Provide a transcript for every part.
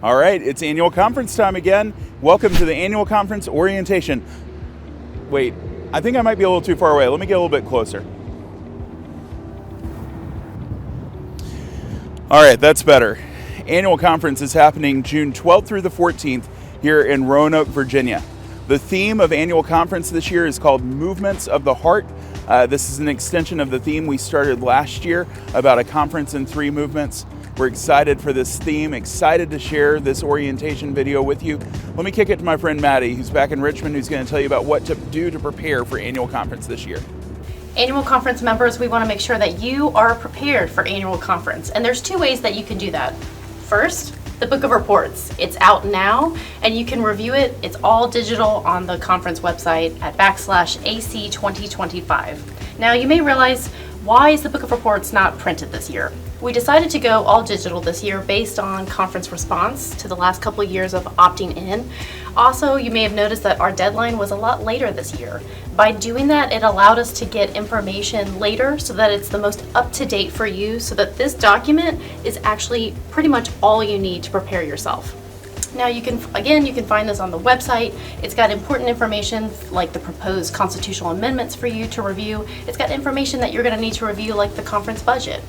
All right, it's annual conference time again. Welcome to the annual conference orientation. Wait, I think I might be a little too far away. Let me get a little bit closer. All right, that's better. Annual conference is happening June 12th through the 14th here in Roanoke, Virginia. The theme of annual conference this year is called Movements of the Heart. This is an extension of the theme we started last year about a conference in 3 movements. We're excited for this theme, excited to share this orientation video with you. Let me kick it to my friend Maddie, who's back in Richmond, who's going to tell you about what to do to prepare for annual conference this year. Annual conference members, we want to make sure that you are prepared for annual conference. And there's 2 ways that you can do that. First, the book of reports. It's out now and you can review it. It's all digital on the conference website at /AC2025. Now you may realize, why is the book of reports not printed this year? We decided to go all digital this year based on conference response to the last couple of years of opting in. Also, you may have noticed that our deadline was a lot later this year. By doing that, it allowed us to get information later so that it's the most up-to-date for you, so that this document is actually pretty much all you need to prepare yourself. Now you can find this on the website. It's got important information like the proposed constitutional amendments for you to review. It's got information that you're going to need to review like the conference budget.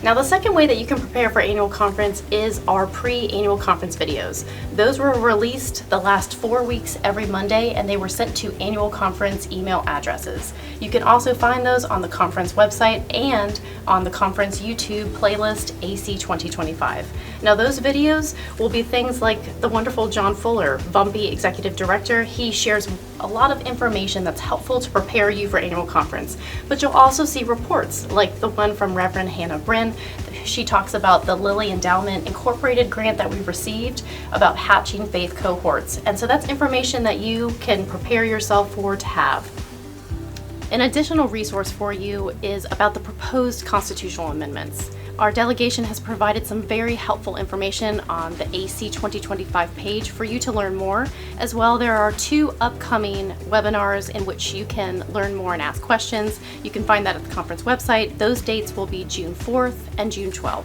Now the second way that you can prepare for annual conference is our pre-annual conference videos. Those were released the last 4 weeks every Monday and they were sent to annual conference email addresses. You can also find those on the conference website and on the conference YouTube playlist AC 2025. Now those videos will be things like the wonderful John Fuller, VUMPI Executive Director. He shares a lot of information that's helpful to prepare you for annual conference. But you'll also see reports like the one from Reverend Hannah Brin. She talks about the Lilly Endowment Incorporated grant that we received about hatching faith cohorts. And so that's information that you can prepare yourself for to have. An additional resource for you is about the proposed constitutional amendments. Our delegation has provided some very helpful information on the AC 2025 page for you to learn more. As well, there are 2 upcoming webinars in which you can learn more and ask questions. You can find that at the conference website. Those dates will be June 4th and June 12th.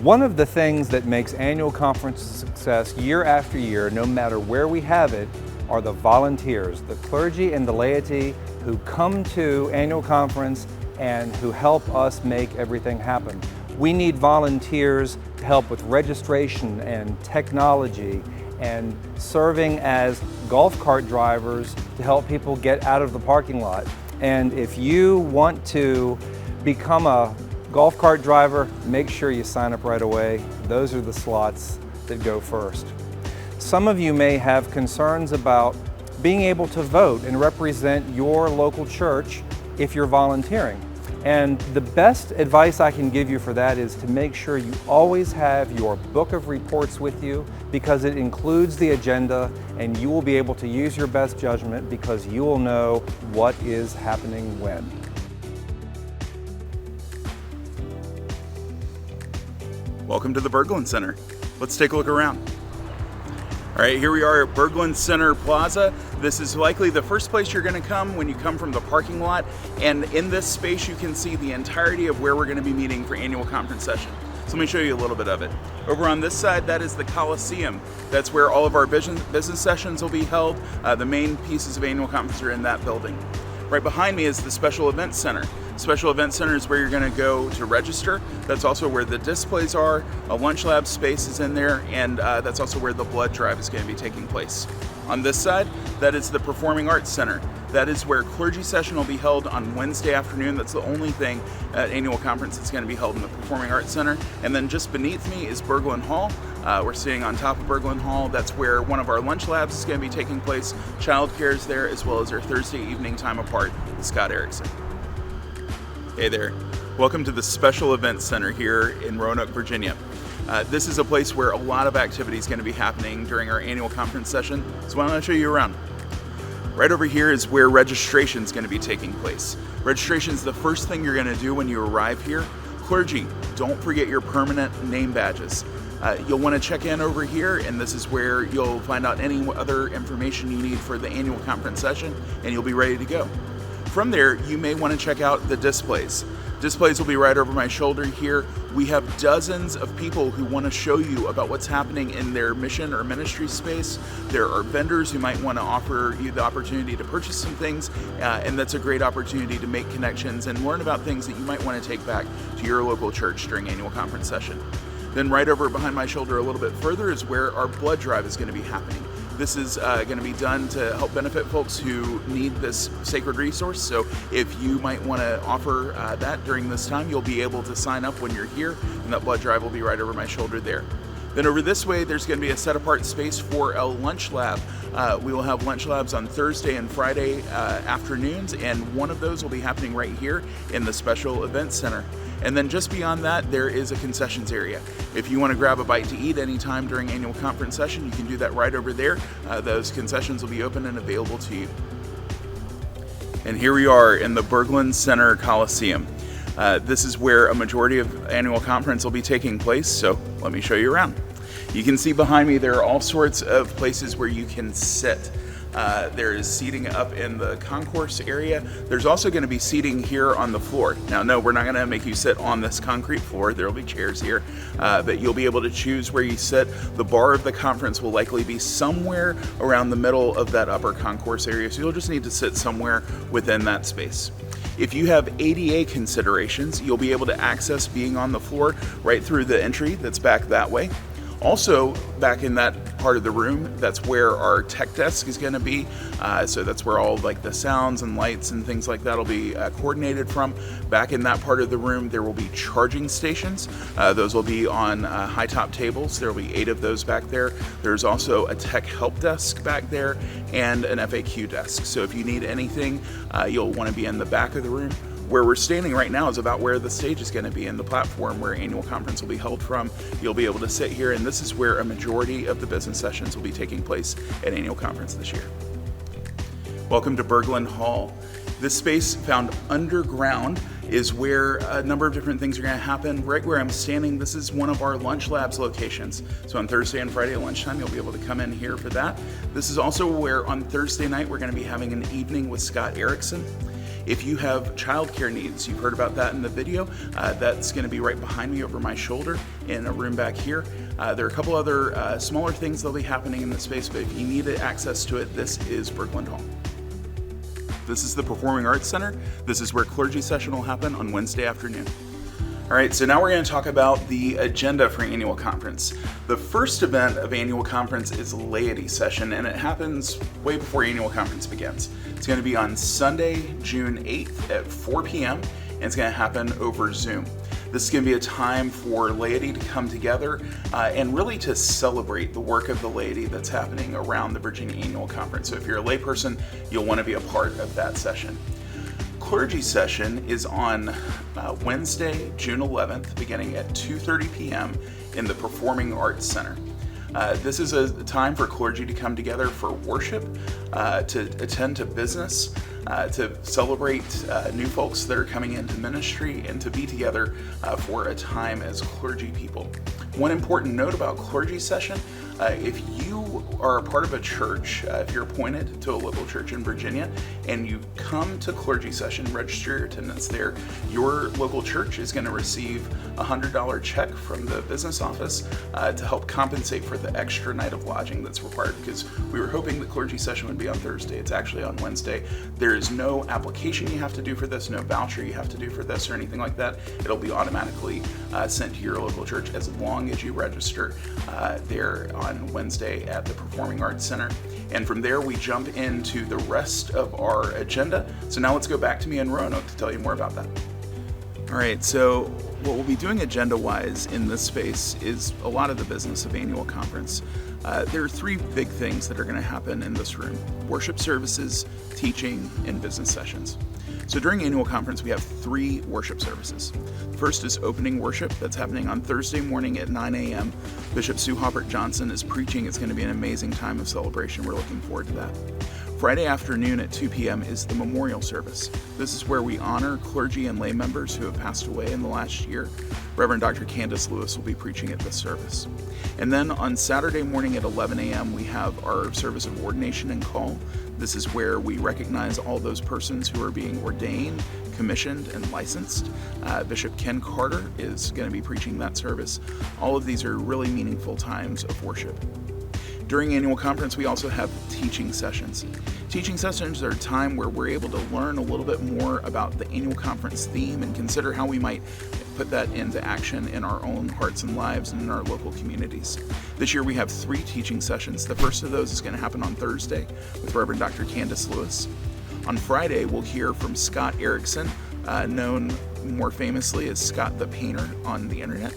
One of the things that makes annual conference a success year after year, no matter where we have it, are the volunteers, the clergy and the laity who come to annual conference and who help us make everything happen. We need volunteers to help with registration and technology and serving as golf cart drivers to help people get out of the parking lot. And if you want to become a golf cart driver, make sure you sign up right away. Those are the slots that go first. Some of you may have concerns about being able to vote and represent your local church if you're volunteering. And the best advice I can give you for that is to make sure you always have your book of reports with you, because it includes the agenda and you will be able to use your best judgment because you will know what is happening when. Welcome to the Berglund Center. Let's take a look around. All right, here we are at Berglund Center Plaza. This is likely the first place you're going to come when you come from the parking lot. And in this space, you can see the entirety of where we're going to be meeting for annual conference session. So let me show you a little bit of it. Over on this side, that is the Coliseum. That's where all of our business sessions will be held. The main pieces of annual conference are in that building. Right behind me is the Special Events Center. Special Events Center is where you're going to go to register. That's also where the displays are. A lunch lab space is in there, and that's also where the blood drive is going to be taking place. On this side, that is the Performing Arts Center. That is where clergy session will be held on Wednesday afternoon. That's the only thing at annual conference that's going to be held in the Performing Arts Center. And then just beneath me is Berglund Hall. We're sitting on top of Berglund Hall. That's where one of our lunch labs is going to be taking place. Childcare is there, as well as our Thursday evening time apart with Scott Erickson. Hey there. Welcome to the Special Events Center here in Roanoke, Virginia. This is a place where a lot of activity is going to be happening during our annual conference session. So why don't I show you around? Right over here is where registration is going to be taking place. Registration is the first thing you're going to do when you arrive here. Clergy, don't forget your permanent name badges. You'll want to check in over here, and this is where you'll find out any other information you need for the annual conference session, and you'll be ready to go. From there, you may want to check out the displays. Displays will be right over my shoulder here. We have dozens of people who want to show you about what's happening in their mission or ministry space. There are vendors who might want to offer you the opportunity to purchase some things, and that's a great opportunity to make connections and learn about things that you might want to take back to your local church during annual conference session. Then right over behind my shoulder a little bit further is where our blood drive is going to be happening. This is going to be done to help benefit folks who need this sacred resource. So if you might want to offer that during this time, you'll be able to sign up when you're here, and that blood drive will be right over my shoulder there. Then over this way, there's going to be a set apart space for a lunch lab. We will have lunch labs on Thursday and Friday afternoons, and one of those will be happening right here in the Special Events Center. And then just beyond that, there is a concessions area. If you want to grab a bite to eat anytime during annual conference session, you can do that right over there. Those concessions will be open and available to you. And here we are in the Berglund Center Coliseum. This is where a majority of annual conference will be taking place, so let me show you around. You can see behind me there are all sorts of places where you can sit. There is seating up in the concourse area. There's also going to be seating here on the floor. Now, no, we're not going to make you sit on this concrete floor. There will be chairs here, but you'll be able to choose where you sit. The bar of the conference will likely be somewhere around the middle of that upper concourse area, so you'll just need to sit somewhere within that space. If you have ADA considerations, you'll be able to access being on the floor right through the entry that's back that way. Also, back in that part of the room, that's where our tech desk is going to be. So that's where all like the sounds and lights and things like that will be coordinated from. Back in that part of the room, there will be charging stations. Those will be on high top tables. There will be 8 of those back there. There's also a tech help desk back there and an FAQ desk. So if you need anything, you'll want to be in the back of the room. Where we're standing right now is about where the stage is going to be in the platform where annual conference will be held from. You'll be able to sit here, and this is where a majority of the business sessions will be taking place at annual conference this year. Welcome to Berglund Hall. This space found underground is where a number of different things are going to happen. Right where I'm standing, this is one of our lunch labs locations. So on Thursday and Friday at lunchtime, you'll be able to come in here for that. This is also where on Thursday night, we're going to be having an evening with Scott Erickson. If you have childcare needs, you've heard about that in the video, that's going to be right behind me over my shoulder in a room back here. There are a couple other smaller things that'll be happening in the space, but if you need access to it, this is Berglund Hall. This is the Performing Arts Center. This is where Clergy session will happen on Wednesday afternoon. All right, so now we're going to talk about the agenda for annual conference. The first event of annual conference is Laity session, and it happens way before annual conference begins. It's going to be on Sunday, June 8th at 4 p.m., and it's going to happen over Zoom. This is going to be a time for laity to come together and really to celebrate the work of the laity that's happening around the Virginia Annual Conference. So if you're a layperson, you'll want to be a part of that session. Clergy session is on Wednesday, June 11th, beginning at 2:30 p.m. in the Performing Arts Center. This is a time for clergy to come together for worship, to attend to business, to celebrate new folks that are coming into ministry, and to be together for a time as clergy people. One important note about clergy session, if you are a part of a church, if you're appointed to a local church in Virginia, and you come to clergy session, register your attendance there, your local church is going to receive a $100 check from the business office to help compensate for the extra night of lodging that's required, because we were hoping the clergy session would be on Thursday. It's actually on Wednesday. There is no application you have to do for this, no voucher you have to do for this or anything like that. It'll be automatically sent to your local church as long as you register there on Wednesday at the Performing Arts Center. And from there, we jump into the rest of our agenda. So now let's go back to me in Roanoke to tell you more about that. All right, so what we'll be doing agenda-wise in this space is a lot of the business of annual conference. There are 3 big things that are going to happen in this room: worship services, teaching, and business sessions. So during annual conference, we have 3 worship services. The first is opening worship. That's happening on Thursday morning at 9 a.m. Bishop Sue Hoppert Johnson is preaching. It's going to be an amazing time of celebration. We're looking forward to that. Friday afternoon at 2 p.m. is the memorial service. This is where we honor clergy and lay members who have passed away in the last year. Reverend Dr. Candace Lewis will be preaching at this service. And then on Saturday morning at 11 a.m., we have our service of ordination and call. This is where we recognize all those persons who are being ordained, commissioned, and licensed. Bishop Ken Carter is going to be preaching that service. All of these are really meaningful times of worship. During annual conference, we also have teaching sessions. Teaching sessions are a time where we're able to learn a little bit more about the annual conference theme and consider how we might put that into action in our own hearts and lives and in our local communities. This year we have 3 teaching sessions. The first of those is going to happen on Thursday with Reverend Dr. Candace Lewis. On Friday, we'll hear from Scott Erickson, known more famously as Scott the Painter on the internet.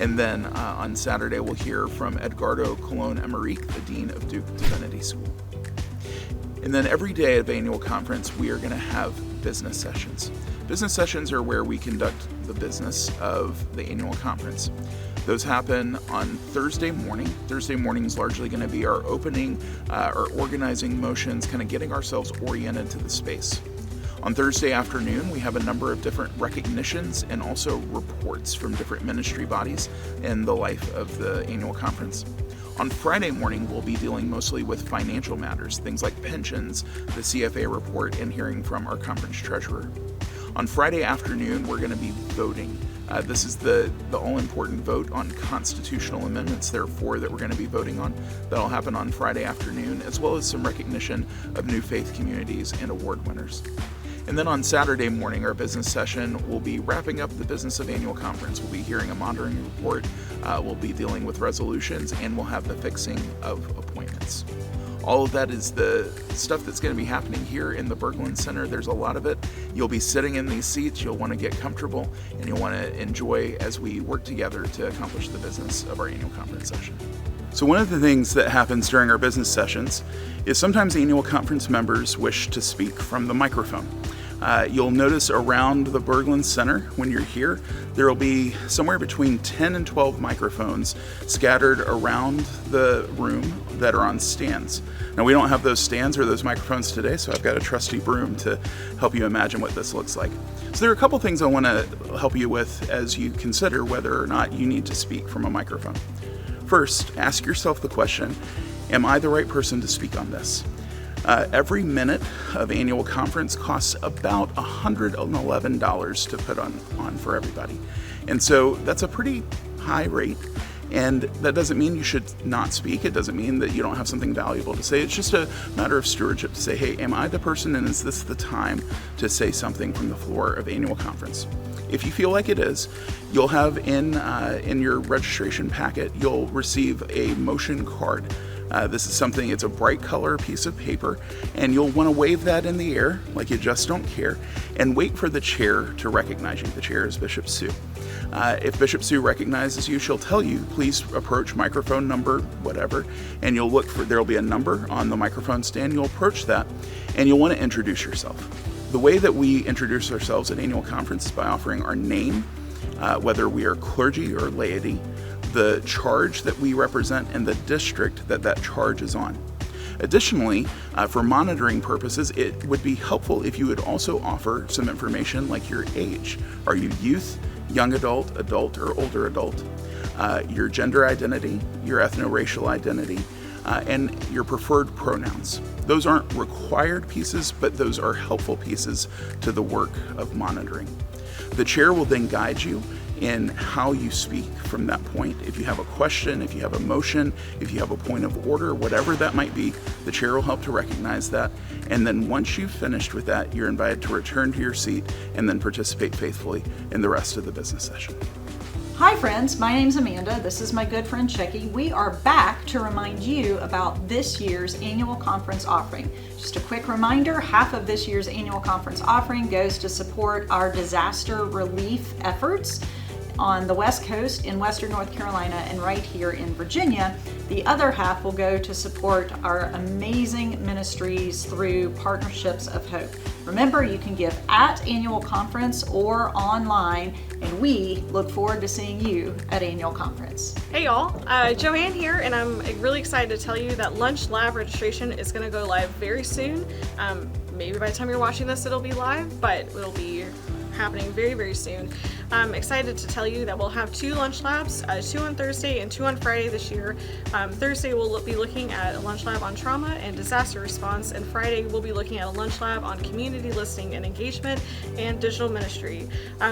And then on Saturday, we'll hear from Edgardo Colon Emerick, the Dean of Duke Divinity School. And then every day of annual conference, we are going to have business sessions. Business sessions are where we conduct the business of the annual conference. Those happen on Thursday morning. Thursday morning is largely going to be our opening, our organizing motions, kind of getting ourselves oriented to the space. On Thursday afternoon, we have a number of different recognitions and also reports from different ministry bodies in the life of the annual conference. On Friday morning, we'll be dealing mostly with financial matters, things like pensions, the CFA report, and hearing from our conference treasurer. On Friday afternoon, we're going to be voting. This is the all-important vote on constitutional amendments. There are 4 that we're going to be voting on. That'll happen on Friday afternoon, as well as some recognition of new faith communities and award winners. And then on Saturday morning, our business session will be wrapping up the business of annual conference. We'll be hearing a monitoring report, we'll be dealing with resolutions, and we'll have the fixing of appointments. All of that is the stuff that's going to be happening here in the Berglund Center. There's a lot of it. You'll be sitting in these seats, you'll want to get comfortable, and you'll want to enjoy as we work together to accomplish the business of our annual conference session. So one of the things that happens during our business sessions is sometimes annual conference members wish to speak from the microphone. You'll notice around the Berglund Center, when you're here, there will be somewhere between 10 and 12 microphones scattered around the room that are on stands. Now, we don't have those stands or those microphones today, so I've got a trusty broom to help you imagine what this looks like. So there are a couple things I want to help you with as you consider whether or not you need to speak from a microphone. First, ask yourself the question, am I the right person to speak on this? Every minute of annual conference costs about $111 to put on for everybody. And so that's a pretty high rate. And that doesn't mean you should not speak. It doesn't mean that you don't have something valuable to say. It's just a matter of stewardship to say, hey, am I the person and is this the time to say something from the floor of annual conference? If you feel like it is, you'll have in your registration packet, you'll receive a motion card. This is something, it's a bright color piece of paper, and you'll want to wave that in the air like you just don't care, and wait for the chair to recognize you. The chair is Bishop Sue. If Bishop Sue recognizes you, she'll tell you, please approach microphone number, whatever, and you'll look for, there'll be a number on the microphone stand, you'll approach that, and you'll want to introduce yourself. The way that we introduce ourselves at annual conference is by offering our name, whether we are clergy or laity, the charge that we represent, and the district that charge is on. Additionally, for monitoring purposes, it would be helpful if you would also offer some information like your age. Are you youth, young adult, adult, or older adult? Your gender identity, your ethno-racial identity, and your preferred pronouns. Those aren't required pieces, but those are helpful pieces to the work of monitoring. The chair will then guide you in how you speak from that point. If you have a question, if you have a motion, if you have a point of order, whatever that might be, the chair will help to recognize that. And then once you've finished with that, you're invited to return to your seat and then participate faithfully in the rest of the business session. Hi friends, my name's Amanda. This is my good friend Checky. We are back to remind you about this year's annual conference offering. Just a quick reminder, half of this year's annual conference offering goes to support our disaster relief efforts on the West Coast in Western North Carolina and right here in Virginia. The other half will go to support our amazing ministries through Partnerships of Hope. Remember, you can give at annual conference or online, and we look forward to seeing you at annual conference. Hey y'all, Joanne here, and I'm really excited to tell you that Lunch Lab registration is going to go live very soon. Maybe by the time you're watching this it'll be live, but it'll be happening very, very soon. I'm excited to tell you that we'll have 2 lunch labs, 2 on Thursday and 2 on Friday this year. Thursday we'll be looking at a lunch lab on trauma and disaster response, and Friday we'll be looking at a lunch lab on community listening and engagement and digital ministry.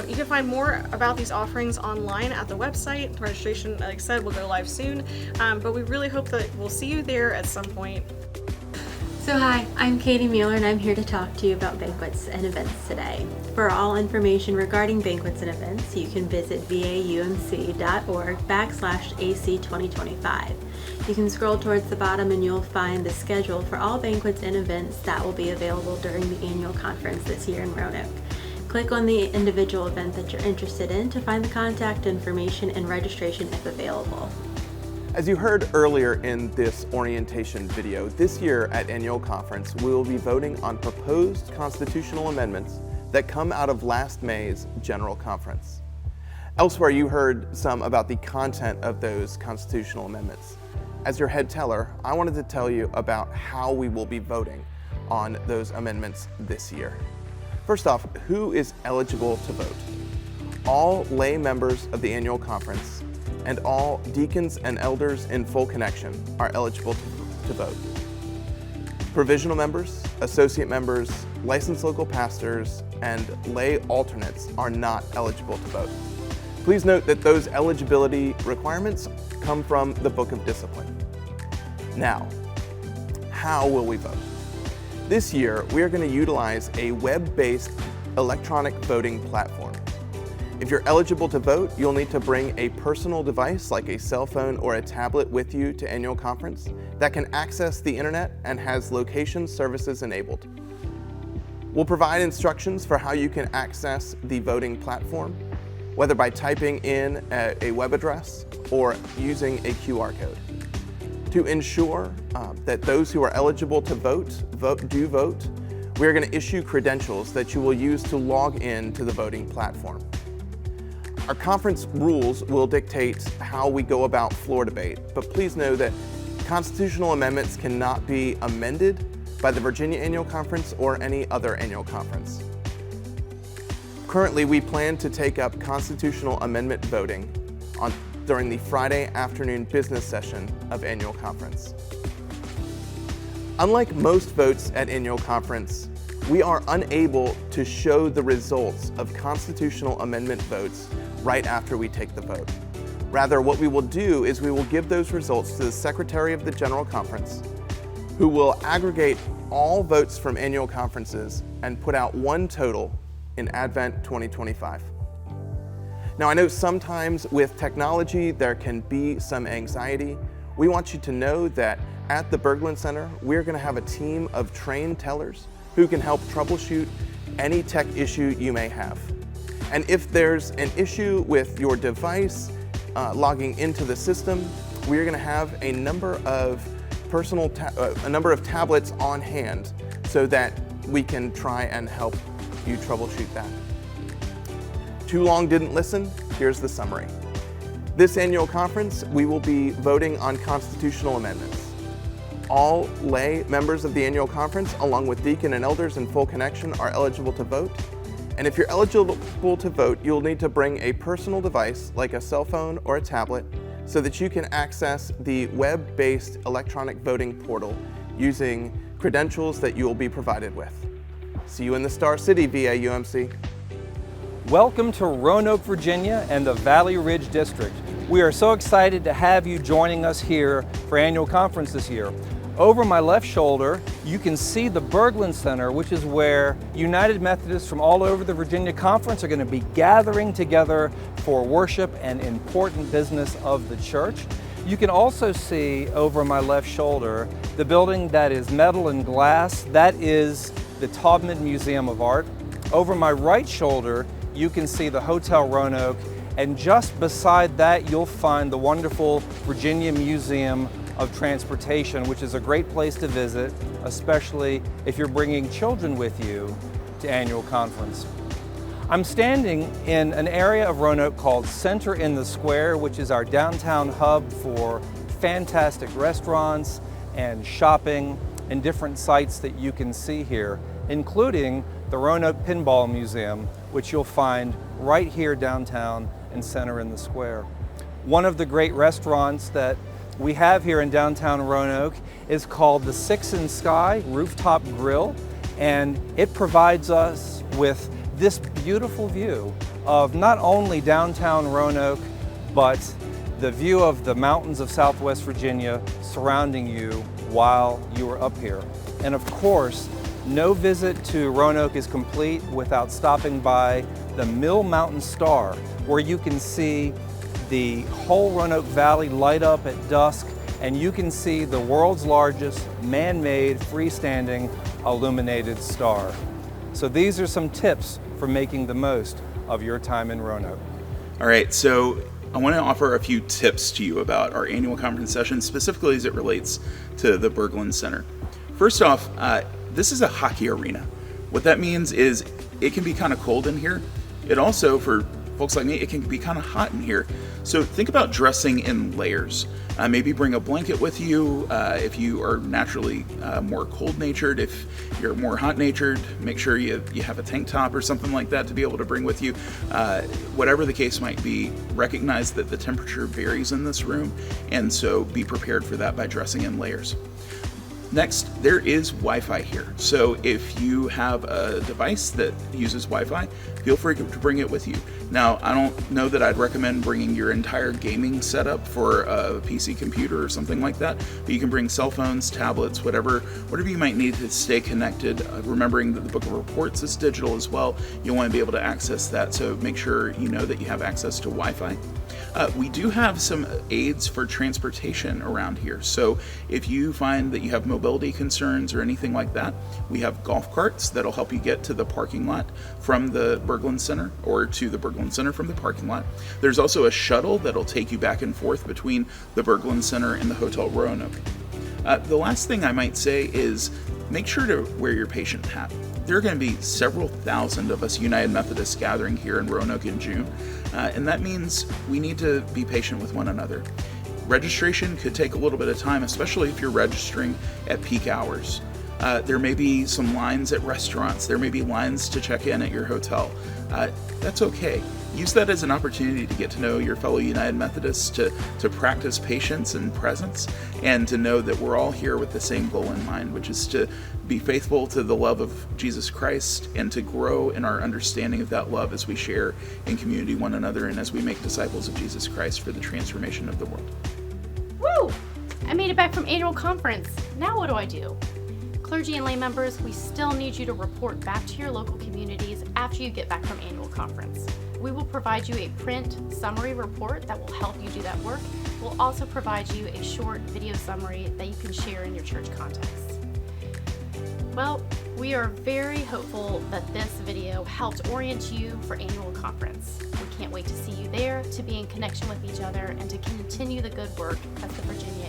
You can find more about these offerings online at the website. Registration, like I said, will go live soon, but we really hope that we'll see you there at some point. So hi, I'm Katie Mueller and I'm here to talk to you about banquets and events today. For all information regarding banquets and events, you can visit vaumc.org/AC2025. You can scroll towards the bottom and you'll find the schedule for all banquets and events that will be available during the annual conference this year in Roanoke. Click on the individual event that you're interested in to find the contact information and registration if available. As you heard earlier in this orientation video, this year at Annual Conference, we will be voting on proposed constitutional amendments that come out of last May's General Conference. Elsewhere, you heard some about the content of those constitutional amendments. As your head teller, I wanted to tell you about how we will be voting on those amendments this year. First off, who is eligible to vote? All lay members of the Annual Conference and all deacons and elders in full connection are eligible to vote. Provisional members, associate members, licensed local pastors, and lay alternates are not eligible to vote. Please note that those eligibility requirements come from the Book of Discipline. Now, how will we vote? This year, we are going to utilize a web-based electronic voting platform. If you're eligible to vote, you'll need to bring a personal device like a cell phone or a tablet with you to Annual Conference that can access the internet and has location services enabled. We'll provide instructions for how you can access the voting platform, whether by typing in a web address or using a QR code. To ensure that those who are eligible to vote, we are going to issue credentials that you will use to log in to the voting platform. Our conference rules will dictate how we go about floor debate, but please know that constitutional amendments cannot be amended by the Virginia Annual Conference or any other annual conference. Currently, we plan to take up constitutional amendment voting during the Friday afternoon business session of Annual Conference. Unlike most votes at Annual Conference, we are unable to show the results of constitutional amendment votes right after we take the vote. Rather, what we will do is we will give those results to the Secretary of the General Conference, who will aggregate all votes from annual conferences and put out one total in Advent 2025. Now, I know sometimes with technology there can be some anxiety. We want you to know that at the Berglund Center, we're going to have a team of trained tellers who can help troubleshoot any tech issue you may have. And if there's an issue with your device logging into the system, we're going to have a number of tablets on hand so that we can try and help you troubleshoot that. Too long didn't listen? Here's the summary. This annual conference, we will be voting on constitutional amendments. All lay members of the annual conference, along with deacon and elders in full connection, are eligible to vote. And if you're eligible to vote, you'll need to bring a personal device like a cell phone or a tablet so that you can access the web-based electronic voting portal using credentials that you will be provided with. See you in the Star City, VA UMC. Welcome to Roanoke, Virginia and the Valley Ridge District. We are so excited to have you joining us here for Annual Conference this year. Over my left shoulder, you can see the Berglund Center, which is where United Methodists from all over the Virginia Conference are going to be gathering together for worship and important business of the church. You can also see over my left shoulder the building that is metal and glass. That is the Taubman Museum of Art. Over my right shoulder, you can see the Hotel Roanoke, and just beside that, you'll find the wonderful Virginia Museum of Transportation, which is a great place to visit, especially if you're bringing children with you to Annual Conference. I'm standing in an area of Roanoke called Center in the Square, which is our downtown hub for fantastic restaurants and shopping and different sights that you can see here. including the Roanoke Pinball Museum, which you'll find right here downtown and center in the square. One of the great restaurants that we have here in downtown Roanoke is called the Six in Sky Rooftop Grill, and it provides us with this beautiful view of not only downtown Roanoke, but the view of the mountains of Southwest Virginia surrounding you while you are up here. And of course, no visit to Roanoke is complete without stopping by the Mill Mountain Star, where you can see the whole Roanoke Valley light up at dusk, and you can see the world's largest man-made freestanding illuminated star. So these are some tips for making the most of your time in Roanoke. All right, so I want to offer a few tips to you about our annual conference session, specifically as it relates to the Berglund Center. First off, this is a hockey arena. What that means is it can be kind of cold in here. It also, for folks like me, it can be kind of hot in here. So think about dressing in layers. Maybe bring a blanket with you if you are naturally more cold-natured. If you're more hot-natured, make sure you have a tank top or something like that to be able to bring with you. Whatever the case might be, recognize that the temperature varies in this room, and so be prepared for that by dressing in layers. Next, there is Wi-Fi here. So if you have a device that uses Wi-Fi, feel free to bring it with you. Now, I don't know that I'd recommend bringing your entire gaming setup for a PC computer or something like that, but you can bring cell phones, tablets, whatever you might need to stay connected. Remembering that the Book of Reports is digital as well, you'll want to be able to access that, so make sure you know that you have access to Wi-Fi. We do have some aids for transportation around here. So if you find that you have mobility concerns or anything like that, we have golf carts that'll help you get to the parking lot from the Berglund Center, or to the Berglund Center from the parking lot. There's also a shuttle that'll take you back and forth between the Berglund Center and the Hotel Roanoke. The last thing I might say is make sure to wear your patient hat. There are going to be several thousand of us United Methodists gathering here in Roanoke in June, and that means we need to be patient with one another. Registration could take a little bit of time, especially if you're registering at peak hours. There may be some lines at restaurants. There may be lines to check in at your hotel. That's okay. Use that as an opportunity to get to know your fellow United Methodists, to practice patience and presence, and to know that we're all here with the same goal in mind, which is to be faithful to the love of Jesus Christ and to grow in our understanding of that love as we share in community one another and as we make disciples of Jesus Christ for the transformation of the world. Woo! I made it back from annual conference. Now what do I do? Clergy and lay members, we still need you to report back to your local communities after you get back from annual conference. We will provide you a print summary report that will help you do that work. We'll also provide you a short video summary that you can share in your church context. Well, we are very hopeful that this video helped orient you for annual conference. We can't wait to see you there, to be in connection with each other, and to continue the good work as the Virginia